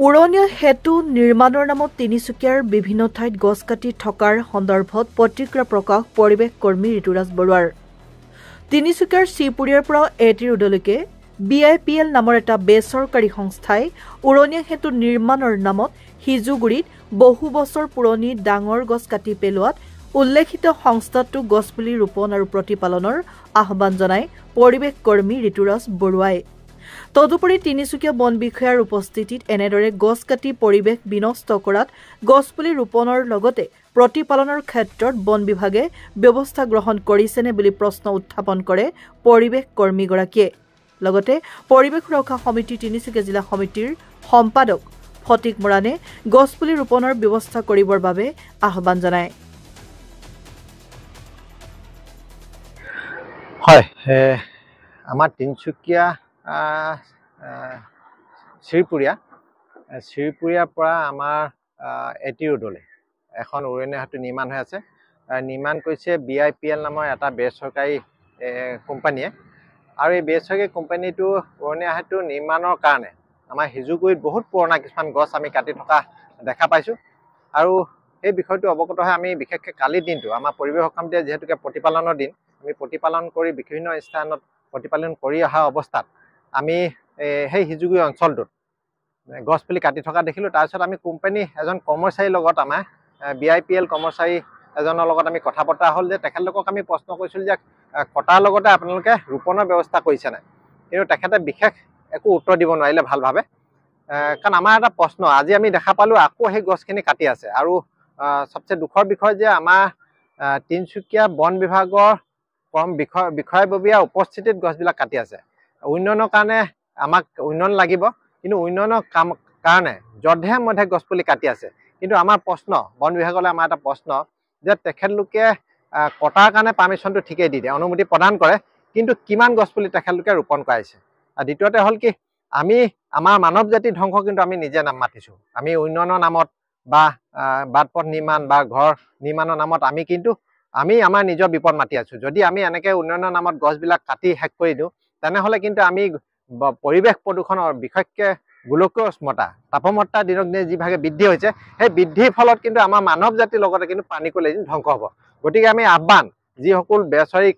উৰণীয়া সেতু নিৰ্মাণৰ নামত তিনিচুকীয়াৰ বিভিন্ন ঠাইত গছ কাটি থকাৰ সন্দৰ্ভত প্ৰতিক্ৰিয়া প্ৰকাশ পৰিৱেশ কৰ্মী ঋতুৰাজ বৰুৱাৰ। তিনিচুকীয়াৰ শ্ৰীপুৰীয়াৰ পৰা এটি ৰোডলৈকে BIPL নামৰ এটা বেচৰকাৰী সংস্থাই উৰণীয়া সেতু নিৰ্মাণৰ নামত সিজুগুৰিত বহু বছৰ পুৰণি ডাঙৰ গছ কাটি পেলোৱাত উল্লেখিত সংস্থাটো গছপুলি ৰোপণ আৰু প্ৰতিপালনৰ আহ্বান জনায় পৰিৱেশ কৰ্মী ঋতুৰাজ বৰুৱাই। তদুপৰি তিনিচুকীয়া বন বিষয়াৰ উপস্থিতিত এনেদৰে গছ কাটি পৰিৱেশ বিনষ্ট কৰাত গছপুলি ৰোপণৰ লগতে প্ৰতিপালনৰ ক্ষেত্ৰত বন বিভাগে ব্যৱস্থা গ্ৰহণ কৰিছেনে বুলি প্ৰশ্ন উত্থাপন কৰে পৰিৱেশ কৰ্মীগৰাকীয়ে। লগতে পৰিৱেশ সুৰক্ষা সমিতি তিনিচুকীয়া জিলা সমিতিৰ সম্পাদক ফটিক মৰাণে গছপুলি ৰোপণৰ ব্যৱস্থা কৰিবৰ বাবে আহ্বান জনায়। হয়, আমাৰ তিনিচুকীয়া শ্ৰীপুৰীয়াৰ পৰা আমাৰ এটি ৰোডলৈ এখন উৰণীয়া সেতু নিৰ্মাণ হৈ আছে। নিৰ্মাণ কৰিছে BIPL নামৰ এটা বেচৰকাৰী কোম্পানীয়ে। আৰু এই বেচৰকাৰী কোম্পানীটো উৰণীয়া সেতু নিৰ্মাণৰ কাৰণে আমাৰ সিজুগুৰিত বহুত পুৰণা কিছুমান গছ আমি কাটি থকা দেখা পাইছোঁ। আৰু এই বিষয়টো অৱগত হৈ আমি বিশেষকৈ কালিৰ দিনটো আমাৰ পৰিৱেশ সমিতিয়ে যিহেতুকে প্ৰতিপালনৰ দিন, আমি প্ৰতিপালন কৰি বিভিন্ন স্থানত প্ৰতিপালন কৰি অহা অৱস্থাত আমি সেই সিজুগুৰি অঞ্চলটোত গছপুলি কাটি থকা দেখিলোঁ। তাৰপিছত আমি কোম্পানী এজন কৰ্মচাৰীৰ লগত আমাৰ BIPL কৰ্মচাৰী এজনৰ লগত আমি কথা বতৰা হ'ল যে তেখেতলোকক আমি প্ৰশ্ন কৰিছিলোঁ যে কটাৰ লগতে আপোনালোকে ৰোপণৰ ব্যৱস্থা কৰিছে নাই, কিন্তু তেখেতে বিশেষ একো উত্তৰ দিব নোৱাৰিলে ভালভাৱে। কাৰণ আমাৰ এটা প্ৰশ্ন, আজি আমি দেখা পালোঁ আকৌ সেই গছখিনি কাটি আছে। আৰু সবচে দুখৰ বিষয় যে আমাৰ তিনিচুকীয়া বন বিভাগৰ বিষয়ববীয়া উপস্থিতিত গছবিলাক কাটি আছে। উন্নয়নৰ কাৰণে আমাক উন্নয়ন লাগিব, কিন্তু উন্নয়নৰ কাৰণে যধে মধে গছপুলি কাটি আছে। কিন্তু আমাৰ প্ৰশ্ন, বন বিভাগলৈ আমাৰ এটা প্ৰশ্ন যে তেখেতলোকে কটাৰ কাৰণে পাৰ্মিশ্যনটো ঠিকেই দি দিয়ে, অনুমতি প্ৰদান কৰে, কিন্তু কিমান গছপুলি তেখেতলোকে ৰোপণ কৰাইছে। আৰু দ্বিতীয়তে হ'ল কি, আমি আমাৰ মানৱ জাতি ধ্বংস কিন্তু আমি নিজে মাতিছোঁ। আমি উন্নয়নৰ নামত বা বাট পথ নিৰ্মাণ বা ঘৰ নিৰ্মাণৰ নামত আমি আমাৰ নিজৰ বিপদ মাতি আছোঁ। যদি আমি এনেকৈ উন্নয়নৰ নামত গছবিলাক কাটি শেষ কৰি দিওঁ, তেনেহ'লে কিন্তু আমি পৰিৱেশ প্ৰদূষণৰ বিশেষকৈ গোলকীয় উষ্ণতা তাপমাত্ৰা দিনক দিনে যিভাৱে বৃদ্ধি হৈছে, সেই বৃদ্ধিৰ ফলত কিন্তু আমাৰ মানৱ জাতিৰ লগতে কিন্তু প্ৰাণীকুল এদিন ধ্বংস হ'ব। গতিকে আমি আহ্বান, যিসকল বেচৰকাৰী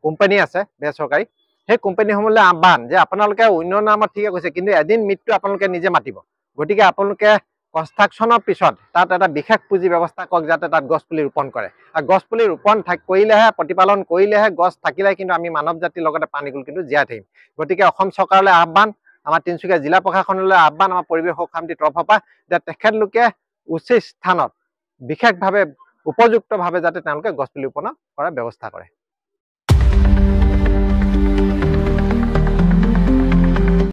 কোম্পানী আছে বেচৰকাৰী, সেই কোম্পানীসমূহলৈ আহ্বান যে আপোনালোকে উন্নয়নৰ নামত ঠিকে কৈছে, কিন্তু এদিন মৃত্যু আপোনালোকে নিজে মাতিব। গতিকে আপোনালোকে কনষ্ট্ৰাকশ্যনৰ পিছত তাত এটা বিশেষ পুঁজি ব্যৱস্থা কৰক, যাতে তাত গছপুলি ৰোপণ কৰে। আৰু গছপুলি ৰোপণ কৰিলেহে, প্ৰতিপালন কৰিলেহে, গছ থাকিলেহে কিন্তু আমি মানৱ জাতিৰ লগতে প্ৰাণীকুল কিন্তু জীয়াই থাকিম। গতিকে অসম চৰকাৰলৈ আহ্বান, আমাৰ তিনিচুকীয়া জিলা প্ৰশাসনলৈ আহ্বান, আমাৰ পৰিৱেশ সুৰক্ষা সমিতিৰ তৰফৰ পৰা, যে তেখেতলোকে উচিত স্থানত বিশেষভাৱে উপযুক্তভাৱে যাতে তেওঁলোকে গছপুলি ৰোপণ কৰাৰ ব্যৱস্থা কৰে।